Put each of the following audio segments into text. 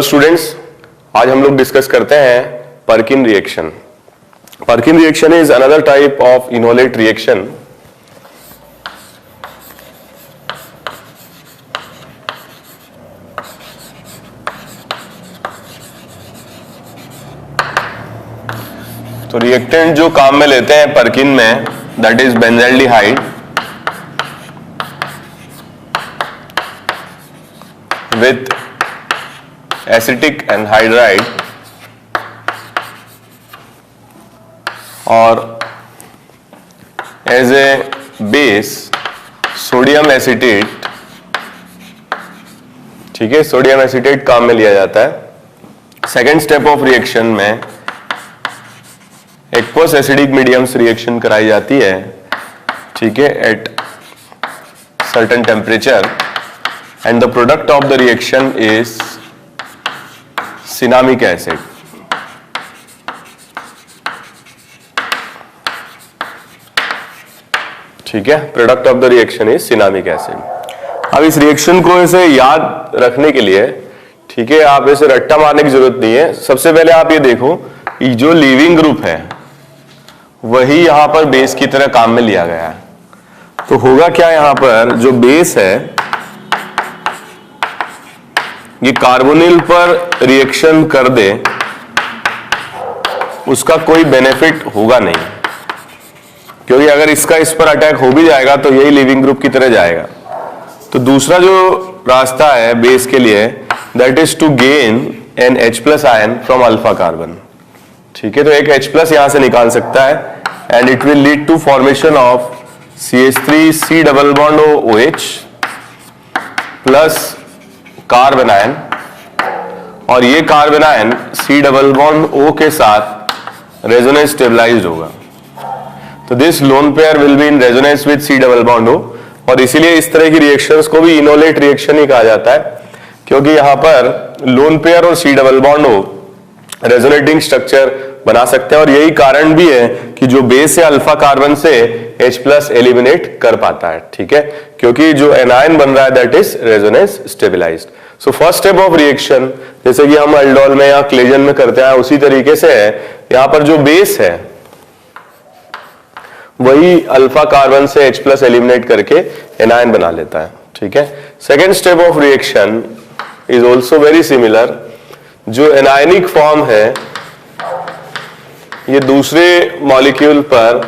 Hello students, आज हम लोग डिस्कस करते हैं Perkin reaction. Perkin reaction is another type of enolate reaction तो रिएक्टेंट जो काम में लेते हैं पर्किन में, that is benzaldehyde with acetic anhydride और as a base sodium acetate. ठीक है, सोडियम एसीटेट काम में लिया जाता है। सेकेंड स्टेप ऑफ रिएक्शन में एक्वस एसिडिक मीडियम्स रिएक्शन कराई जाती है, ठीक है, at certain temperature, and the product of the reaction is cinnamic acid. ठीक है, product of the reaction is cinnamic acid. अब इस रिएक्शन को ऐसे याद रखने के लिए, ठीक है, आप ऐसे रट्टा मारने की जरूरत नहीं है। सबसे पहले आप ये देखो, जो लीविंग ग्रुप है वही यहां पर बेस की तरह काम में लिया गया है। तो होगा क्या, यहां पर जो बेस है ये कार्बोनिल पर रिएक्शन कर दे, उसका कोई बेनिफिट होगा नहीं, क्योंकि अगर इसका इस पर अटैक हो भी जाएगा तो यही लिविंग ग्रुप की तरह जाएगा। तो दूसरा जो रास्ता है बेस के लिए, that is to gain an H+ ion from alpha carbon. ठीक है, तो एक H+ यहां से निकाल सकता है and it will lead to formation of CH3C double bond OH plus carbanion, और ये carbanion C double bond O के साथ रेजोनेंस स्टेबलाइज्ड होगा। तो this lone pair will be in resonance with C double bond O, और इसीलिए इस तरह की रिएक्शंस को भी इनोलेट रिएक्शन ही कहा जाता है, क्योंकि यहां पर लोन पेयर और C double bond O resonating structure बना सकते हैं, और यही कारण भी है कि जो बेस है अल्फा कार्बन से H+ एलिमिनेट कर पाता है। ठीक है, क्योंकि जो एनायन बन रहा है that is resonance stabilised. So first step of reaction, जैसे कि हम एल्डोल में या क्लेजन में करते हैं, उसी तरीके से है। यहां पर जो बेस है वही अल्फा कार्बन से H+ एलिमिनेट करके एनायन बना लेता है। ठीक है, second step of reaction is also very similar. जो एनायनिक फॉर्म है ये दूसरे मॉलिक्यूल पर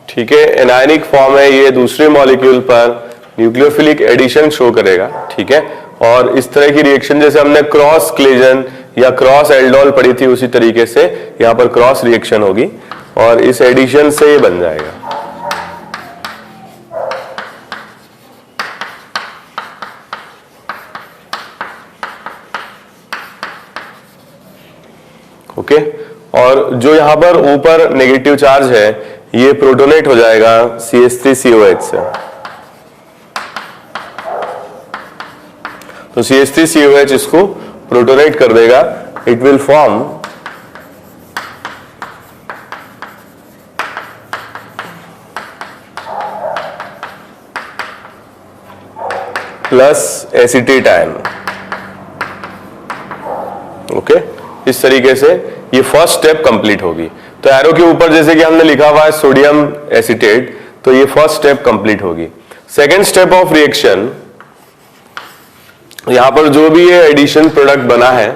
ठीक है, एनायनिक फॉर्म है, ये दूसरे मॉलिक्यूल पर न्यूक्लियोफिलिक एडिशन शो करेगा। ठीक है, और इस तरह की रिएक्शन जैसे हमने क्रॉस क्लेजन या क्रॉस एल्डोल पढ़ी थी, उसी तरीके से यहां पर क्रॉस रिएक्शन होगी और इस एडिशन से ये बन जाएगा। ओके, और जो यहां पर ऊपर नेगेटिव चार्ज है ये प्रोटोनेट हो जाएगा CH3COH से। तो CH3COH इसको प्रोटोनेट कर देगा, it will form plus acetate ion. Okay, इस तरीके से ये फर्स्ट स्टेप कंप्लीट होगी। तो एरो के ऊपर जैसे कि हमने लिखा हुआ है सोडियम एसीटेट, तो ये फर्स्ट स्टेप कंप्लीट होगी। सेकेंड स्टेप ऑफ रिएक्शन, यहां पर जो भी ये एडिशन प्रोडक्ट बना है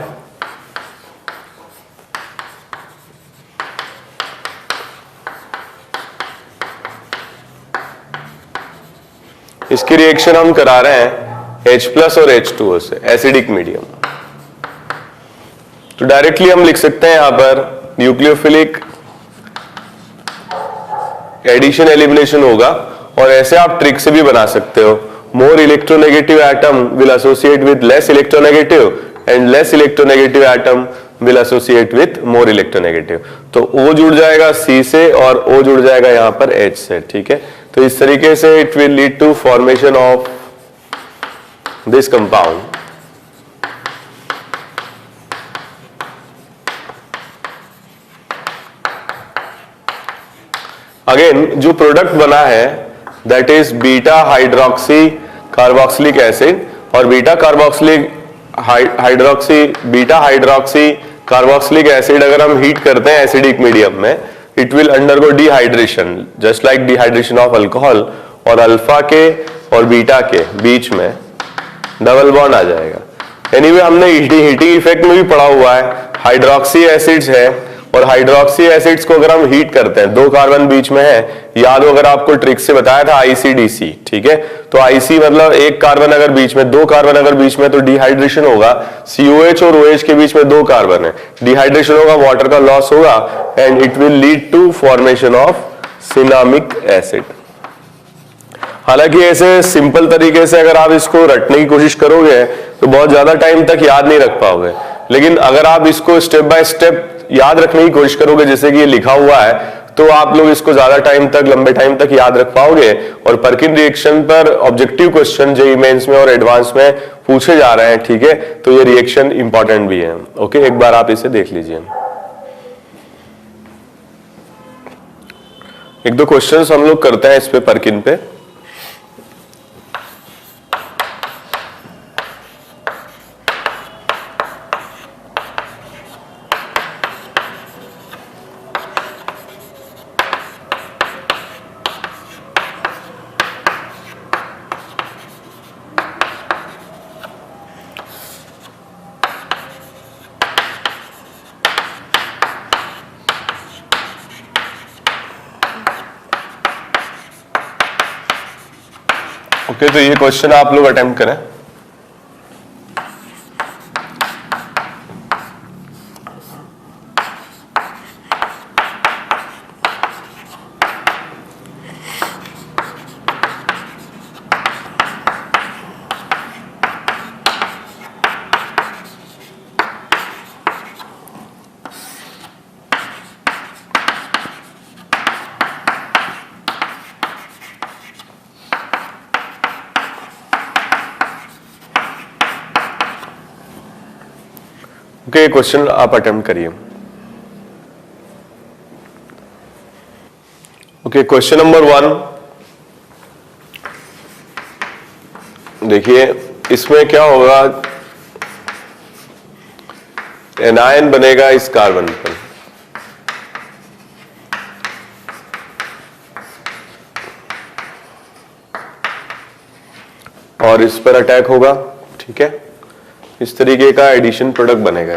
इसकी रिएक्शन हम करा रहे हैं H+ और H2O से, एसिडिक मीडियम। तो डायरेक्टली हम लिख सकते हैं यहां पर न्यूक्लियोफिलिक एडिशन एलिमिनेशन होगा, और ऐसे आप ट्रिक से भी बना सकते हो। More electronegative atom will associate with less electronegative and less electronegative atom will associate with more electronegative. तो O जुड़ जाएगा C से और O जुड़ जाएगा यहां पर H से। ठीक है, तो इस तरीके से it will lead to formation of this compound. Again जो प्रोडक्ट बना है that is beta hydroxy carboxylic acid, और बीटा हाइड्रोक्सी कार्बोक्सिलिक एसिड अगर हम हीट करते हैं एसिडिक मीडियम में, it will undergo dehydration just like dehydration of alcohol, और अल्फा के और बीटा के बीच में डबल बॉन्ड आ जाएगा। एनीवे हमने हीटिंग इफेक्ट में भी पढ़ा हुआ है, हाइड्रोक्सी एसिड्स है और हाइड्रोक्सी एसिड्स को अगर हम हीट करते हैं, दो कार्बन बीच में है, याद हो अगर आपको ट्रिक से बताया था ICDC, ठीक है। तो IC मतलब एक कार्बन अगर बीच में, दो कार्बन अगर बीच में तो डिहाइड्रेशन होगा, COH और OH के बीच में दो कार्बन है, डिहाइड्रेशन होगा, वाटर का लॉस होगा and it will lead to formation of cinnamic acid. हालांकि ऐसे सिंपल तरीके से अगर आप इसको रटने की कोशिश करोगे तो बहुत ज्यादा टाइम तक याद नहीं रख पाओगे, लेकिन अगर आप इसको स्टेप बाय स्टेप याद रखने की कोशिश करोगे जैसे कि ये लिखा हुआ है, तो आप लोग इसको ज्यादा टाइम तक, लंबे टाइम तक याद रख पाओगे। और पर्किन रिएक्शन पर ऑब्जेक्टिव क्वेश्चन जेईई मेंस में और एडवांस में पूछे जा रहे हैं, ठीक है, तो ये रिएक्शन इंपॉर्टेंट भी है। ओके, एक बार आप इसे देख लीजिए। एक दो क्वेश्चंस हम लोग करते हैं इस पे, पर्किन पे। ओके, तो ये क्वेश्चन आप लोग अटेम्प्ट करें। ओके, क्वेश्चन आप अटेम्प्ट करिए। ओके, क्वेश्चन नंबर 1 देखिए, इसमें क्या होगा, एनायन बनेगा इस कार्बन पर, और इस पर अटैक होगा, ठीक है। इस तरीके का एडिशन प्रोडक्ट बनेगा।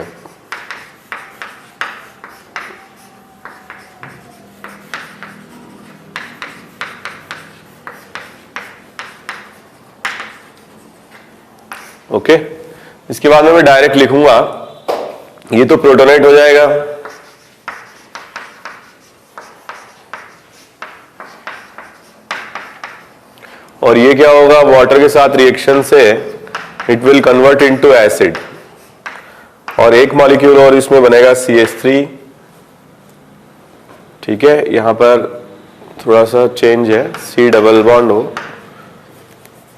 ओके, इसके बाद में मैं डायरेक्ट लिखूंगा, ये तो प्रोटोनेट हो जाएगा, और ये क्या होगा, वाटर के साथ रिएक्शन से it will convert into acid, और एक मॉलिक्यूल और इसमें बनेगा CH3, ठीक है। यहां पर थोड़ा सा चेंज है, C डबल बॉन्ड हो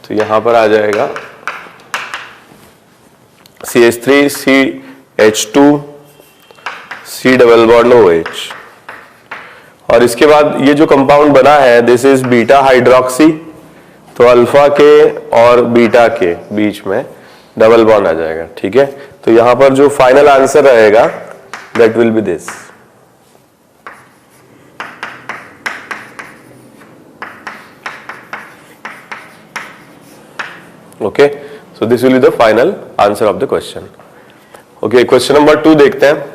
तो यहां पर आ जाएगा CH3 CH2 C double bond OH, और इसके बाद ये जो कंपाउंड बना है दिस इज बीटा हाइड्रोक्सी, तो अल्फा के और बीटा के बीच में डबल बॉन्ड आ जाएगा, ठीक है। तो यहां पर जो फाइनल आंसर रहेगा that will be this. Okay, so this will be the final answer of the question. Okay, question number 2 देखते हैं।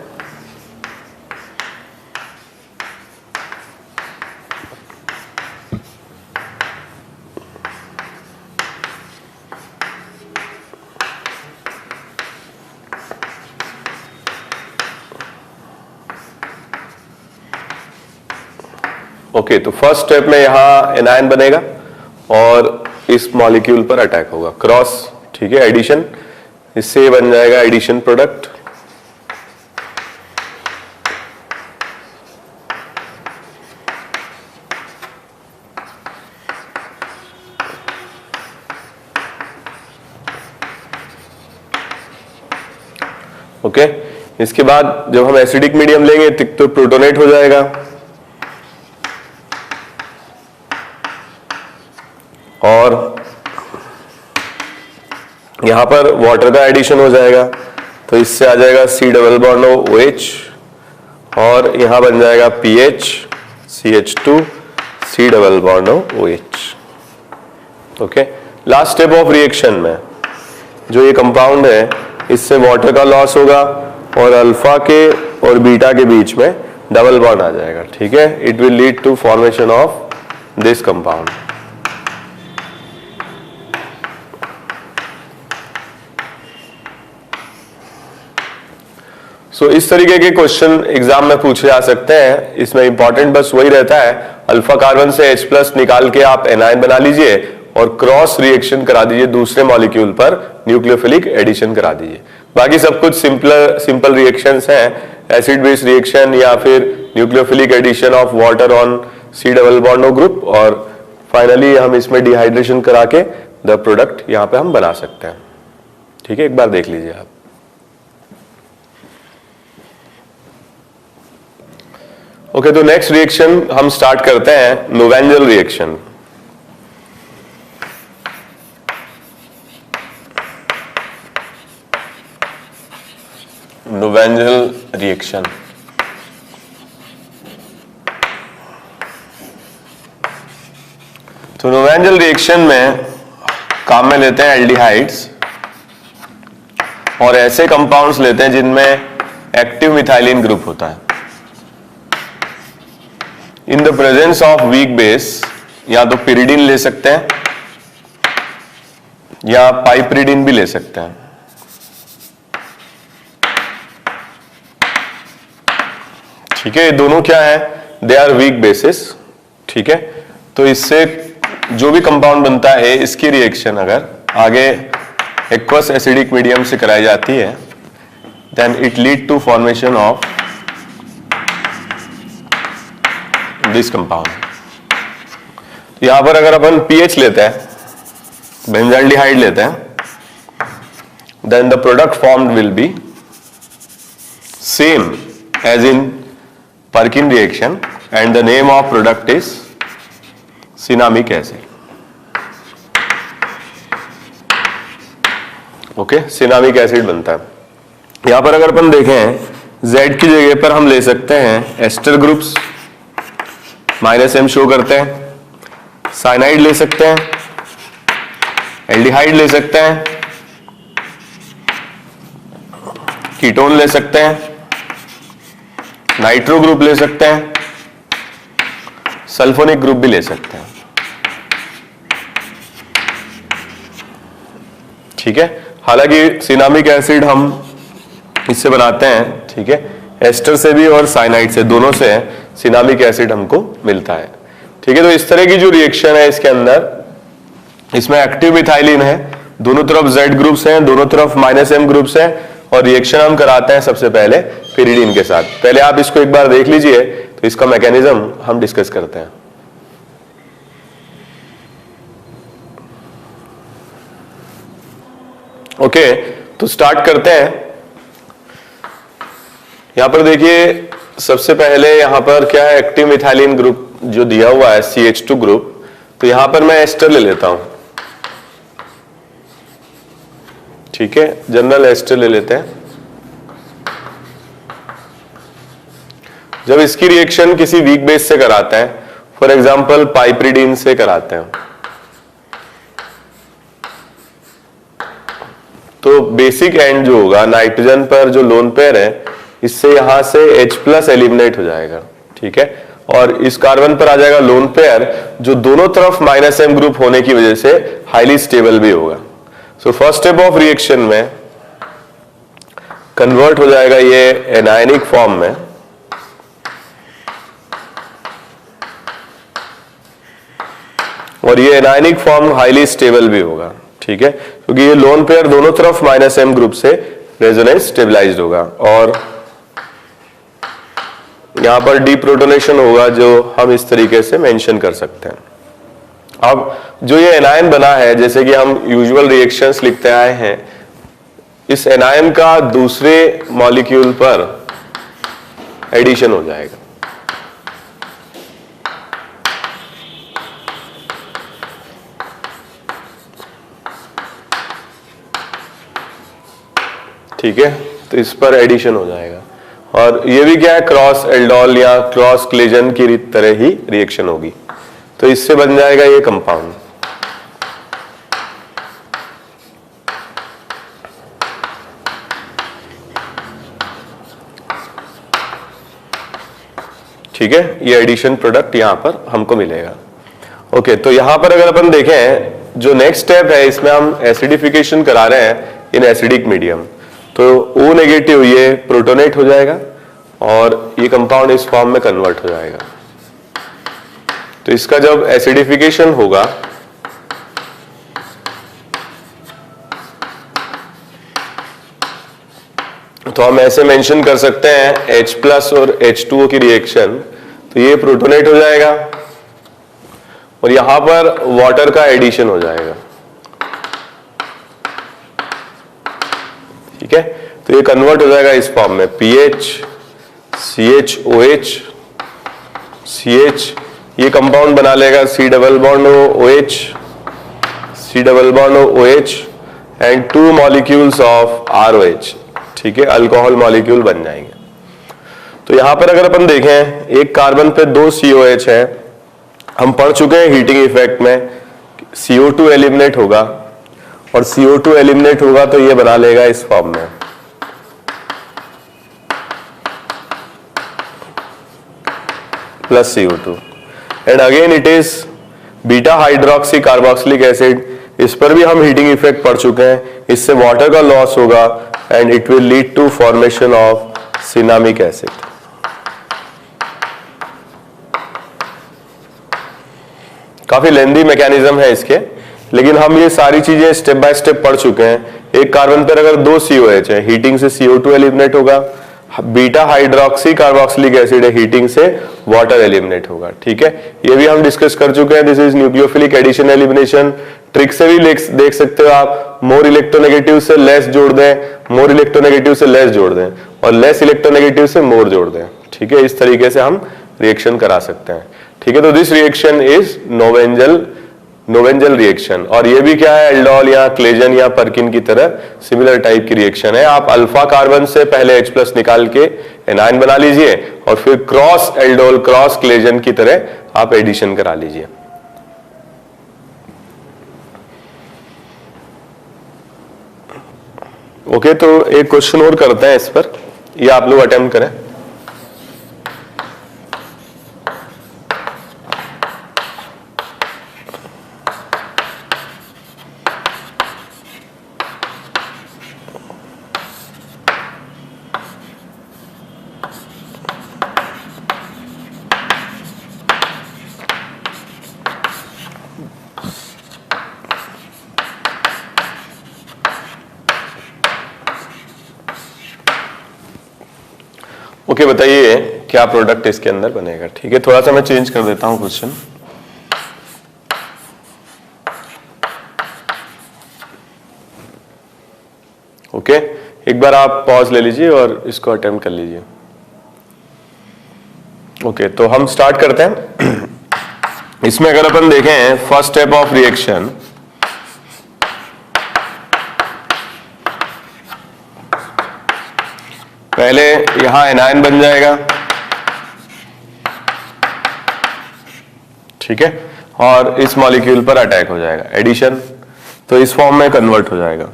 ओके, तो फर्स्ट स्टेप में यहां एनायन बनेगा और इस मॉलिक्यूल पर अटैक होगा, क्रॉस, ठीक है, एडिशन, इससे बन जाएगा एडिशन प्रोडक्ट। ओके, इसके बाद जब हम एसिडिक मीडियम लेंगे तो प्रोटोनेट हो जाएगा, यहां पर वाटर का एडिशन हो जाएगा, तो इससे आ जाएगा C डबल बॉन्ड OH, और यहां बन जाएगा PH CH2 C double bond OH। Okay, last step of reaction में जो ये कंपाउंड है इससे वाटर का लॉस होगा और अल्फा के और बीटा के बीच में डबल बॉन्ड आ जाएगा। ठीक है, it will lead to formation of this compound. So इस तरीके के क्वेश्चन एग्जाम में पूछे जा सकते हैं। इसमें इंपॉर्टेंट बस वही रहता है, अल्फा कार्बन से H+ निकाल के आप एनायन बना लीजिए और क्रॉस रिएक्शन करा दीजिए दूसरे मॉलिक्यूल पर, न्यूक्लियोफिलिक एडिशन करा दीजिए। बाकी सब कुछ सिंपल रिएक्शंस हैं, एसिड बेस रिएक्शन या फिर nucleophilic addition of water on C double bond O group, और फाइनली हम इसमें डिहाइड्रेशन करा के द प्रोडक्ट यहां पे हम बना सकते हैं। ठीक है, एक बार देख लीजिए आप। ओके, तो नेक्स्ट रिएक्शन हम स्टार्ट करते हैं, नोवेंजल रिएक्शन। नोवेंजल रिएक्शन तो नोवेंजल रिएक्शन में काम में लेते हैं एल्डिहाइड्स और ऐसे कंपाउंड्स लेते हैं जिनमें एक्टिव मिथाइलिन ग्रुप होता है। In the presence of weak base, या तो पिरिडिन ले सकते हैं या पाइपरिडिन भी ले सकते हैं। ठीक है, ये दोनों क्या है, दे आर वीक बेसिस। ठीक है, तो इससे जो भी कंपाउंड बनता है इसकी रिएक्शन अगर आगे एक्वस एसिडिक मीडियम से कराई जाती है, then it lead to formation of this compound. यहां पर अगर अपन पीएच लेते हैं, बेंजाल्डिहाइड लेते हैं, then the product formed will be same as in Perkin reaction and the name of product is cinnamic acid. Okay, cinnamic acid बनता है। यहां पर अगर अपन देखें Z की जगह पर हम ले सकते हैं एस्टर ग्रुप्स, -M शो करते हैं, साइनाइड ले सकते हैं, एल्डिहाइड ले सकते हैं, कीटोन ले सकते हैं, नाइट्रो ग्रुप ले सकते हैं, सल्फोनिक ग्रुप भी ले सकते हैं। ठीक है, हालांकि सिनामिक एसिड हम इससे बनाते हैं, ठीक है, एस्टर से भी और साइनाइड से, दोनों से सिनामिक एसिड हमको मिलता है। ठीक है, तो इस तरह की जो रिएक्शन है इसके अंदर, इसमें एक्टिव मिथाइलिन है, दोनों तरफ Z ग्रुप्स हैं, दोनों तरफ -M ग्रुप्स हैं, और रिएक्शन हम कराते हैं सबसे पहले पिरिडीन के साथ। पहले आप इसको एक बार देख लीजिए, तो इसका मैकेनिज्म हम डिस्कस करते हैं। ओके, तो स्टार्ट करते हैं। यहां पर देखिए, सबसे पहले यहां पर क्या है, एक्टिव मिथाइलिन ग्रुप जो दिया हुआ है CH2 ग्रुप, तो यहां पर मैं एस्टर ले लेता हूं। ठीक है, जनरल एस्टर ले लेते हैं। जब इसकी रिएक्शन किसी वीक बेस से कराते हैं, फॉर एग्जांपल पाइपरिडीन से कराते हैं, तो बेसिक एंड जो होगा, नाइट्रोजन पर जो लोन पेयर है, इससे यहां से H+ एलिमिनेट हो जाएगा। ठीक है, और इस कार्बन पर आ जाएगा लोन पेयर, जो दोनों तरफ -M ग्रुप होने की वजह से हाईली स्टेबल भी होगा। सो फर्स्ट स्टेप ऑफ रिएक्शन में कन्वर्ट हो जाएगा ये एनायनिक फॉर्म में, और ये एनायनिक फॉर्म हाईली स्टेबल भी होगा। ठीक है, क्योंकि ये लोन पेयर दोनों तरफ -M ग्रुप से रेजोनेंस स्टेबलाइज्ड होगा, और यहां पर डीप्रोटोनेशन होगा, जो हम इस तरीके से मेंशन कर सकते हैं। अब जो ये एनायन बना है, जैसे कि हम यूजुअल रिएक्शंस लिखते आए हैं, इस एनायन का दूसरे मॉलिक्यूल पर एडिशन हो जाएगा। ठीक है, तो इस पर एडिशन हो जाएगा। और ये भी क्या है, क्रॉस एल्डोल या क्रॉस क्लेजन की तरह ही रिएक्शन होगी, तो इससे बन जाएगा ये कंपाउंड। ठीक है, ये एडिशन प्रोडक्ट यहां पर हमको मिलेगा। ओके, तो यहां पर अगर अपन देखें, जो नेक्स्ट स्टेप है, इसमें हम एसिडिफिकेशन करा रहे हैं इन एसिडिक मीडियम, तो O नेगेटिव ये प्रोटोनेट हो जाएगा और ये कंपाउंड इस फॉर्म में कन्वर्ट हो जाएगा। तो इसका जब एसिडिफिकेशन होगा तो हम ऐसे मेंशन कर सकते हैं H+ और H2O की रिएक्शन, तो ये प्रोटोनेट हो जाएगा और यहां पर वाटर का एडिशन हो जाएगा। ठीक है, तो ये कन्वर्ट हो जाएगा इस फॉर्म में PH CHOH CH, ये कंपाउंड बना लेगा C double bond OH C double bond OH and 2 molecules of ROH। ठीक है, अल्कोहल मॉलिक्यूल बन जाएंगे। तो यहां पर अगर अपन देखें, एक कार्बन पे 2 COH है, हम पढ़ चुके हैं हीटिंग इफेक्ट में CO2 एलिमिनेट होगा और CO2 एलिमिनेट होगा तो ये बना लेगा इस फॉर्म में plus CO2 and again it is beta hydroxy carboxylic acid. इस पर भी हम हीटिंग इफेक्ट पढ़ चुके हैं, इससे वाटर का लॉस होगा and it will lead to formation of cinnamic acid. काफी लेंदी मैकेनिज्म है इसके, लेकिन हम ये सारी चीजें स्टेप बाय स्टेप पढ़ चुके हैं। एक कार्बन पर अगर 2 COH है, हीटिंग से CO2 एलिमिनेट होगा, बीटा हाइड्रोक्सी कार्बोक्सिलिक एसिड है, हीटिंग से वाटर एलिमिनेट होगा। ठीक है, ये भी हम डिस्कस कर चुके हैं। This is nucleophilic addition elimination. Trick से भी देख सकते हो आप, मोर इलेक्ट्रोनेगेटिव से लेस जोड़ दें, मोर इलेक्ट्रोनेगेटिव से लेस जोड़ दें और लेस इलेक्ट्रोनेगेटिव से मोर जोड़ दें। ठीक है, इस तरीके से हम रिएक्शन करा सकते हैं। ठीक है, तो दिस रिएक्शन इज नोवेंजल रिएक्शन। और ये भी क्या है, एल्डोल या क्लेजन या पर्किन की तरह सिमिलर टाइप की रिएक्शन है। आप अल्फा कार्बन से पहले H+ निकाल के एनायन बना लीजिए और फिर क्रॉस एल्डोल क्रॉस क्लेजन की तरह आप एडिशन करा लीजिए। ओके, तो एक क्वेश्चन और करते हैं इस पर, ये आप लोग अटेम्प्ट करें। ओके, बताइए क्या प्रोडक्ट इसके अंदर बनेगा। ठीक है, थोड़ा सा मैं चेंज कर देता हूं क्वेश्चन। ओके, एक बार आप पॉज ले लीजिए और इसको अटेम्प्ट कर लीजिए। ओके, तो हम स्टार्ट करते हैं। इसमें अगर अपन देखें, फर्स्ट स्टेप ऑफ रिएक्शन, पहले यहां एनायन बन जाएगा। ठीक है, और इस मॉलिक्यूल पर अटैक हो जाएगा, एडिशन, तो इस फॉर्म में कन्वर्ट हो जाएगा।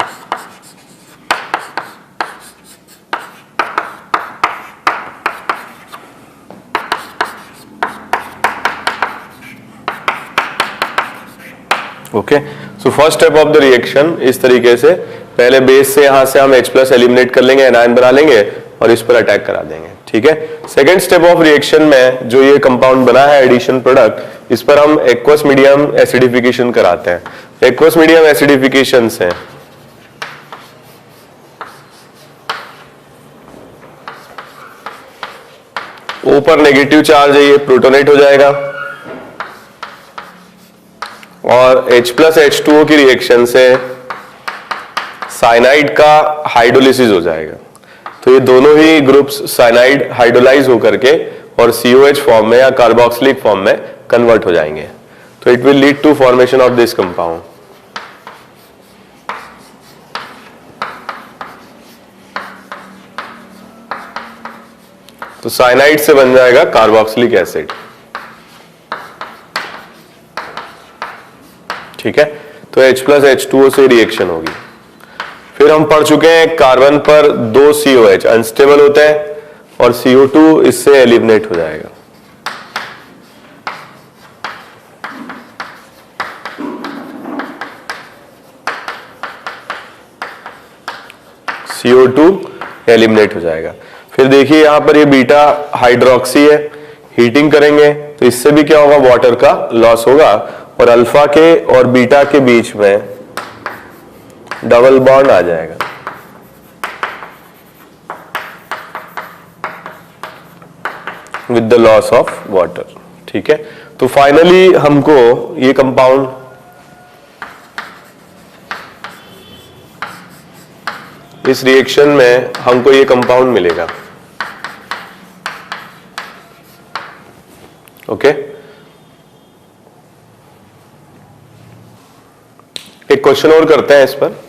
Okay, so first step of the reaction इस तरीके से, पहले बेस से यहां से हम H+ एलिमिनेट कर लेंगे, एनायन बना लेंगे और इस पर अटैक करा देंगे। ठीक है, सेकेंड स्टेप ऑफ रिएक्शन में जो ये कंपाउंड बना है एडिशन प्रोडक्ट, इस पर हम एक्वस मीडियम एसिडिफिकेशन कराते हैं। एक्वस मीडियम एसिडिफिकेशन से ऊपर नेगेटिव चार्ज है, ये प्रोटोनेट हो जाएगा और H+ H2O की रिएक्शन से साइनाइड का हाइड्रोलिसिस हो जाएगा। तो ये दोनों ही ग्रुप्स साइनाइड हाइड्रोलाइज होकर के और COH फॉर्म में या कार्बोक्सिलिक फॉर्म में कन्वर्ट हो जाएंगे। तो it will lead to formation of this compound. तो साइनाइड से बन जाएगा कार्बोक्सिलिक एसिड। ठीक है, तो H+H2O से रिएक्शन होगी। फिर हम पढ़ चुके हैं कार्बन पर 2 COH अनस्टेबल होते हैं और CO2 इससे एलिमिनेट हो जाएगा। CO2 एलिमिनेट हो जाएगा। फिर देखिए यहां पर ये बीटा हाइड्रोक्सी है, हीटिंग करेंगे तो इससे भी क्या होगा, वाटर का लॉस होगा और अल्फा के और बीटा के बीच में डबल बॉन्ड आ जाएगा। With the loss of water. ठीक है, तो फाइनली हमको ये कंपाउंड इस रिएक्शन में हमको ये कंपाउंड मिलेगा। ओके, एक क्वेश्चन और करते हैं इस पर।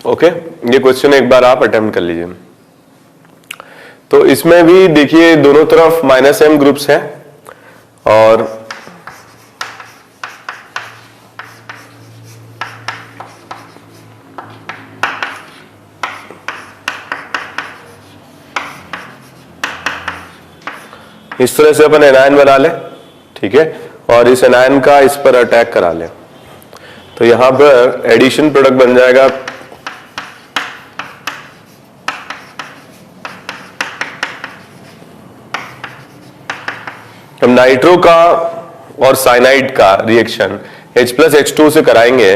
ओके, ये क्वेश्चन एक बार आप अटेम्प्ट कर लीजिए। तो इसमें भी देखिए दोनों तरफ -m ग्रुप्स हैं और इस तरह से अपन एनायन बना लें। ठीक है, और इस एनायन का इस पर अटैक करा लें तो यहां पर एडिशन प्रोडक्ट बन जाएगा हम नाइट्रो का और साइनाइड का रिएक्शन H+H2 से कराएंगे।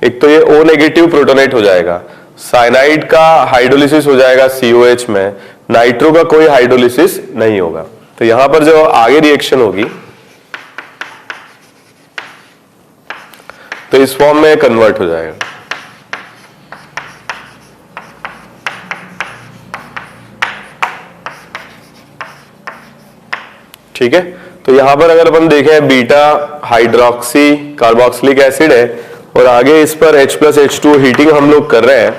एक तो ये O नेगेटिव प्रोटोनेट हो जाएगा, साइनाइड का हाइड्रोलिसिस हो जाएगा COH में, नाइट्रो का कोई हाइड्रोलिसिस नहीं होगा। तो यहां पर जो आगे रिएक्शन होगी तो इस फॉर्म में कन्वर्ट हो जाएगा। ठीक है, तो यहां पर अगर अपन देखें बीटा हाइड्रोक्सी कार्बोक्सिलिक एसिड है और आगे इस पर H+H2 हीटिंग हम लोग कर रहे हैं,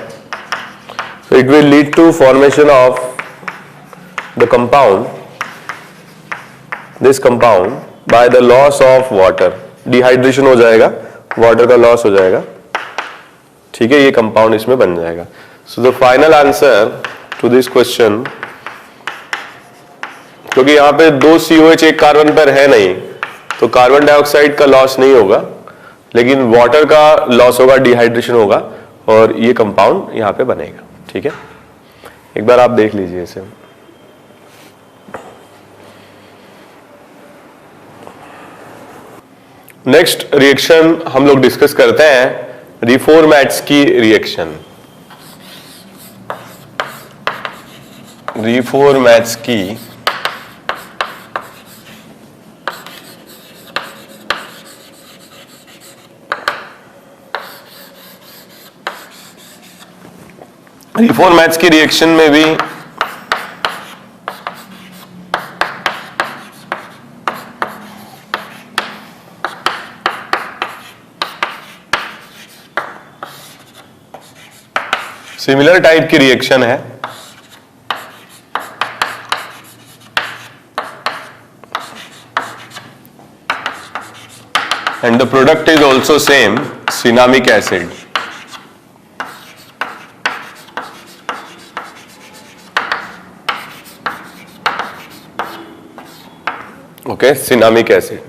so it will lead to formation of the compound, this compound by the loss of water, dehydration हो जाएगा, वाटर का लॉस हो जाएगा। ठीक है, ये कंपाउंड इसमें बन जाएगा। So the final answer to this question, क्योंकि यहाँ पे 2 COH एक कार्बन पर है नहीं तो कार्बन डाइऑक्साइड का लॉस नहीं होगा, लेकिन वाटर का लॉस होगा, डिहाइड्रेशन होगा और ये कंपाउंड यहाँ पे बनेगा। ठीक है, एक बार आप देख लीजिए इसे। नेक्स्ट रिएक्शन हम लोग डिस्कस करते हैं रिफॉर्मेट्स्की रिएक्शन। रिफॉर्मेट्स्की रिफॉर्मेट्स्की रिएक्शन में भी सिमिलर टाइप की रिएक्शन है। And the product is also same, cinnamic acid. Okay, cinnamic acid.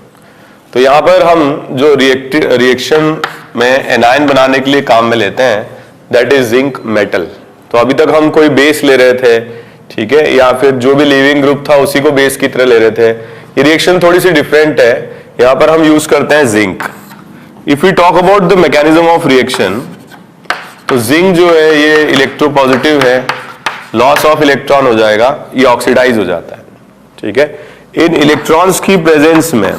तो यहां पर हम जो रिएक्शन में एनायन बनाने के लिए काम में लेते हैं दैट इज जिंक मेटल। तो अभी तक हम कोई बेस ले रहे थे, ठीक है, या फिर जो भी लिविंग ग्रुप था उसी को बेस की तरह ले रहे थे। ये रिएक्शन थोड़ी सी डिफरेंट है, यहां पर हम यूज करते हैं zinc. If we talk about the mechanism of reaction, तो जिंक जो है ये इलेक्ट्रोपॉजिटिव है, लॉस ऑफ इलेक्ट्रॉन हो जाएगा, ये ऑक्सीडाइज हो जाता है। ठीक है, इन इलेक्ट्रॉन्स की प्रेजेंस में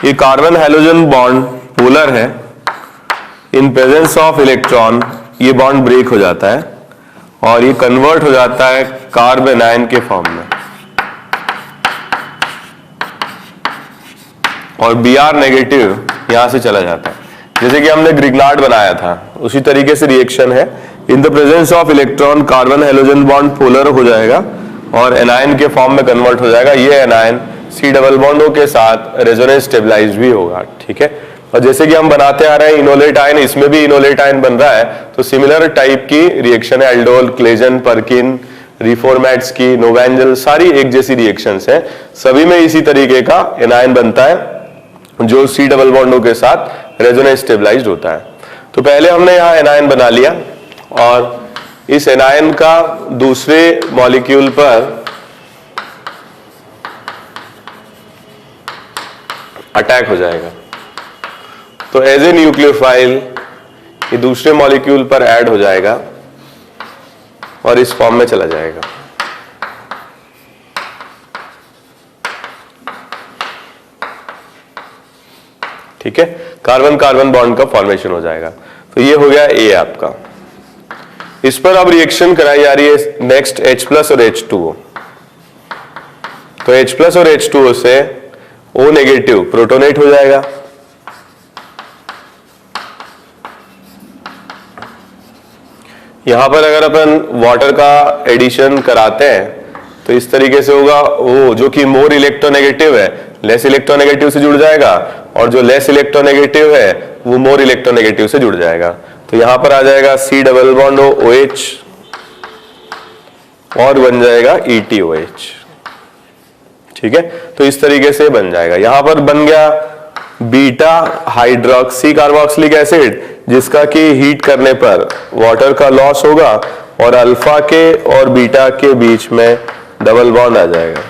ये कार्बन हैलोजन बॉन्ड पोलर है, इन प्रेजेंस ऑफ इलेक्ट्रॉन ये बॉन्ड ब्रेक हो जाता है और ये कन्वर्ट हो जाता है कार्बन आयन के फॉर्म में, और Br नेगेटिव यहां से चला जाता है। जैसे कि हमने ग्रिग्नार्ड बनाया था उसी तरीके से रिएक्शन है। In the presence of electron carbon halogen bond polar हो जाएगा और एनायन के फॉर्म में कन्वर्ट हो जाएगा। ये एनायन C डबल बॉन्डों के साथ रेजोनेंस स्टेबलाइज भी होगा, ठीक है। और जैसे कि हम बनाते आ रहे हैं इनोलेट आयन, इसमें भी इनोलेट आयन बन रहा है, तो सिमिलर टाइप की रिएक्शन है। एल्डोल, क्लेजन, पर्किन, रिफॉर्मेट्स की, नोवेंजल, सारी एक जैसी रिएक्शंस हैं। सभी में इसी तरीके का एनायन बनता है जो C डबल बॉन्डों के साथ रेजोनेंस स्टेबलाइज्ड होता है। तो पहले हमने यहाँ एनायन बना लिया और इस एनायन का दूसरे मॉलिक्यूल पर अटैक हो जाएगा। तो एज ए न्यूक्लियोफाइल ये दूसरे मॉलिक्यूल पर ऐड हो जाएगा और इस फॉर्म में चला जाएगा। ठीक है, कार्बन कार्बन बॉन्ड का फॉर्मेशन हो जाएगा। तो ये हो गया ए आपका। इस पर अब रिएक्शन कराई जा रही है नेक्स्ट H+ और H2O। तो H+ और H2O से O नेगेटिव प्रोटोनेट हो जाएगा। यहां पर अगर अपन वाटर का एडिशन कराते हैं तो इस तरीके से होगा, वो जो कि मोर इलेक्ट्रोनेगेटिव है लेस इलेक्ट्रोनेगेटिव से जुड़ जाएगा और जो लेस इलेक्ट्रोनेगेटिव है वो मोर इलेक्ट्रोनेगेटिव से जुड़ जाएगा। तो यहां पर आ जाएगा C डबल बॉन्ड OH और बन जाएगा ETOH। ठीक है, तो इस तरीके से बन जाएगा। यहां पर बन गया बीटा हाइड्रोक्सी कार्बोक्सिलिक एसिड, जिसका कि हीट करने पर वाटर का लॉस होगा और अल्फा के और बीटा के बीच में डबल बॉन्ड आ जाएगा।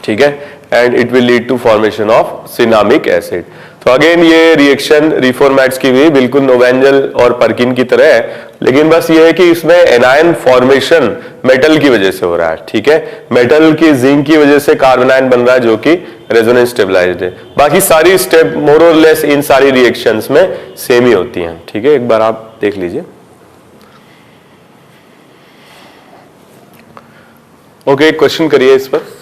ठीक है, and it will lead to formation of cinnamic acid. तो अगेन ये रिएक्शन रिफॉर्मेट्स की भी बिल्कुल नोवेंजल और पर्किन की तरह है, लेकिन बस ये है कि इसमें एनायन फॉर्मेशन मेटल की वजह से हो रहा है। ठीक है, मेटल की जिंक की वजह से कार्बन आयन बन रहा है जो कि रेजोनेंस स्टेबलाइज्ड है। बाकी सारी स्टेप मोर और लेस इन सारी रिएक्शंस में सेम ही होती हैं। ठीक है, एक बार आप देख लीजिए। ओके, एक क्वेश्चन करिए इस पर।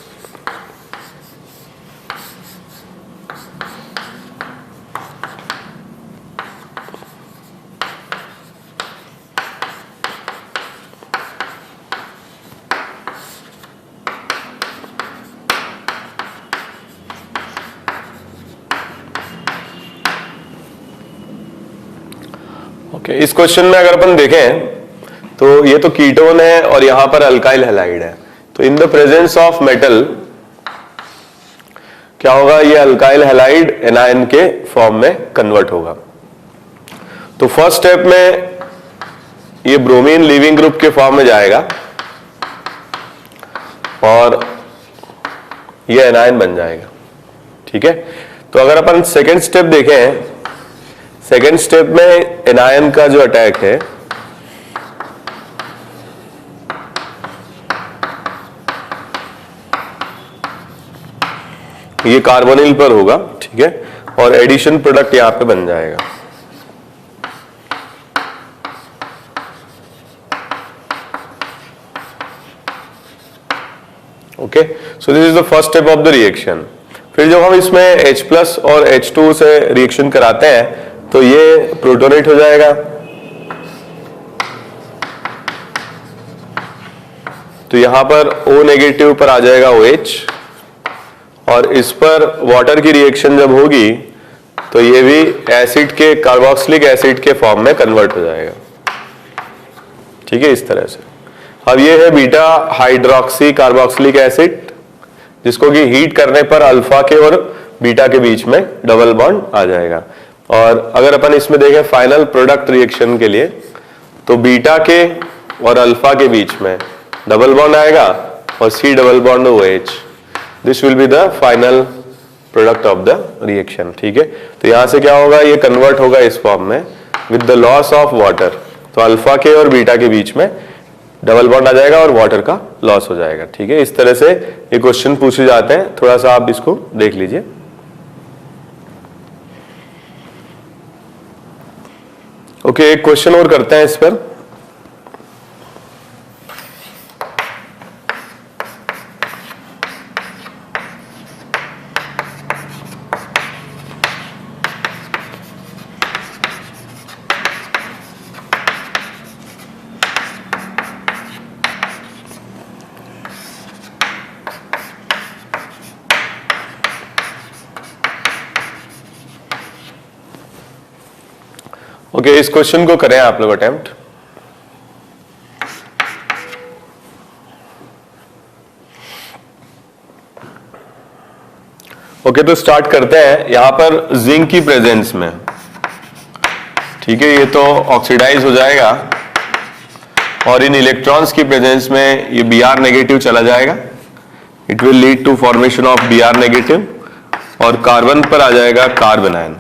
इस क्वेश्चन में अगर अपन देखें तो ये तो कीटोन है और यहां पर अल्काइल हैलाइड है। तो in the presence of metal क्या होगा, ये अल्काइल हैलाइड एनायन के फॉर्म में कन्वर्ट होगा। तो फर्स्ट स्टेप में ये ब्रोमीन लीविंग ग्रुप के फॉर्म में जाएगा और ये एनायन बन जाएगा। ठीक है, तो अगर अपन सेकेंड स्टेप देखें, सेकेंड स्टेप में एनायन का जो अटैक है ये कार्बोनिल पर होगा। ठीक है, और एडिशन प्रोडक्ट यहां पे बन जाएगा। Okay, so this is the first step of the reaction. फिर जब हम इसमें H+ और H2 से रिएक्शन कराते हैं तो ये प्रोटोनेट हो जाएगा। तो यहां पर O नेगेटिव पर आ जाएगा OH और इस पर वाटर की रिएक्शन जब होगी तो ये भी एसिड के कार्बोक्सिलिक एसिड के फॉर्म में कन्वर्ट हो जाएगा। ठीक है, इस तरह से। अब ये है बीटा हाइड्रोक्सी कार्बोक्सिलिक एसिड, जिसको कि हीट करने पर अल्फा के और बीटा के बीच में डबल बॉन्ड आ जाएगा। और अगर अपन इसमें देखें फाइनल प्रोडक्ट रिएक्शन के लिए, तो बीटा के और अल्फा के बीच में डबल बॉन्ड आएगा और C double bond OH। This will be the final product of the reaction. ठीक है, तो यहां से क्या होगा, ये कन्वर्ट होगा इस फॉर्म में with the loss of water. तो अल्फा के और बीटा के बीच में डबल बॉन्ड आ जाएगा और वाटर का लॉस हो जाएगा। ठीक है, इस तरह से ये क्वेश्चन पूछे जाते हैं, थोड़ा सा आप इसको देख लीजिए। ओके, एक क्वेश्चन और करते हैं इस पर। ओके, इस क्वेश्चन को करें आप लोग अटेम्प्ट। ओके, तो स्टार्ट करते हैं। यहां पर जिंक की प्रेजेंस में, ठीक है, ये तो ऑक्सीडाइज हो जाएगा और इन इलेक्ट्रॉन्स की प्रेजेंस में ये Br नेगेटिव चला जाएगा। It will lead to formation of Br negative और कार्बन पर आ जाएगा कार्बन आयन।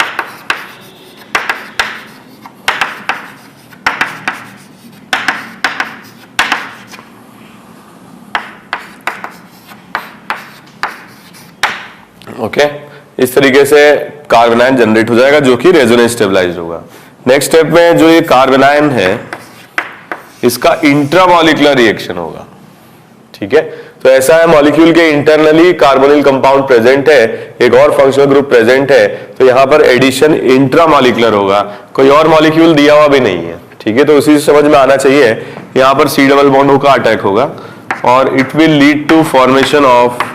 ओके, इस तरीके से कार्बन आयन जनरेट हो जाएगा जो कि रेजोनेंस स्टेबलाइज्ड होगा। नेक्स्ट स्टेप में जो ये कार्बन आयन है इसका इंट्रामॉलिक्यूलर रिएक्शन होगा। ठीक है, तो ऐसा है मॉलिक्यूल के इंटरनली कार्बोनिल कंपाउंड प्रेजेंट है, एक और फंक्शनल ग्रुप प्रेजेंट है, तो यहां पर एडिशन इंट्रामॉलिक्यूलर होगा, कोई और मॉलिक्यूल दिया हुआ भी नहीं है। ठीक है, तो उसी से समझ में आना चाहिए। यहां पर C डबल बॉन्ड का अटैक होगा और it will lead to formation of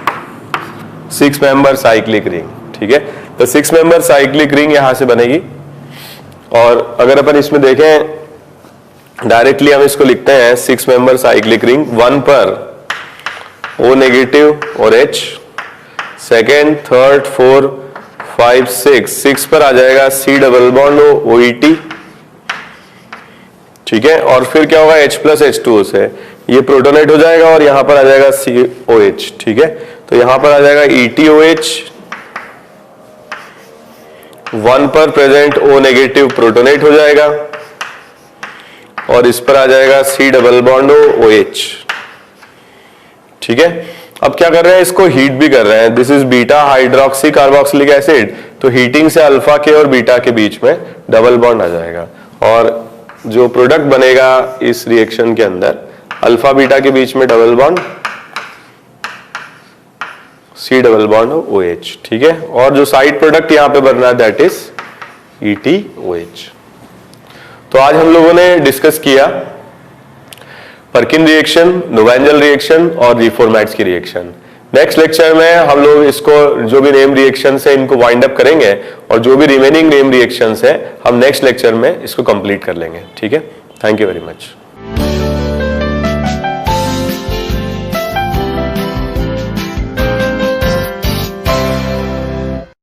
6 member cyclic ring. ठीक है, तो 6 मेंबर साइक्लिक रिंग यहां से बनेगी और अगर अपन इसमें देखें डायरेक्टली हम इसको लिखते हैं 6 मेंबर साइक्लिक रिंग, 1 पर O नेगेटिव और H, सेकेंड, थर्ड, 4, 5, 6 पर आ जाएगा C डबल बॉन्ड OET। ठीक है, और फिर क्या होगा H प्लस H2O से ये प्रोटोनेट हो जाएगा और यहां पर आ जाएगा COH। ठीक है, तो यहां पर आ जाएगा ETOH, 1 पर प्रेजेंट O नेगेटिव प्रोटोनेट हो जाएगा और इस पर आ जाएगा C डबल बॉन्ड OH। ठीक है, अब क्या कर रहे हैं, इसको हीट भी कर रहे हैं। This is beta hydroxy carboxylic acid, तो हीटिंग से अल्फा के और बीटा के बीच में डबल बॉन्ड आ जाएगा और जो प्रोडक्ट बनेगा इस रिएक्शन के अंदर अल्फा बीटा के बीच में double bond C double bond OH। ठीक है, और जो साइड प्रोडक्ट यहां पे बन रहा है दैट इज ETOH। तो आज हम लोगों ने डिस्कस किया पर्किन रिएक्शन, नोवेंजल रिएक्शन और रिफॉर्मेट्स की रिएक्शन। नेक्स्ट लेक्चर में हम लोग इसको जो भी नेम रिएक्शंस है इनको वाइंड अप करेंगे और जो भी रिमेनिंग नेम रिएक्शंस है हम नेक्स्ट लेक्चर में इसको कंप्लीट कर लेंगे। ठीक है, थैंक यू वेरी मच।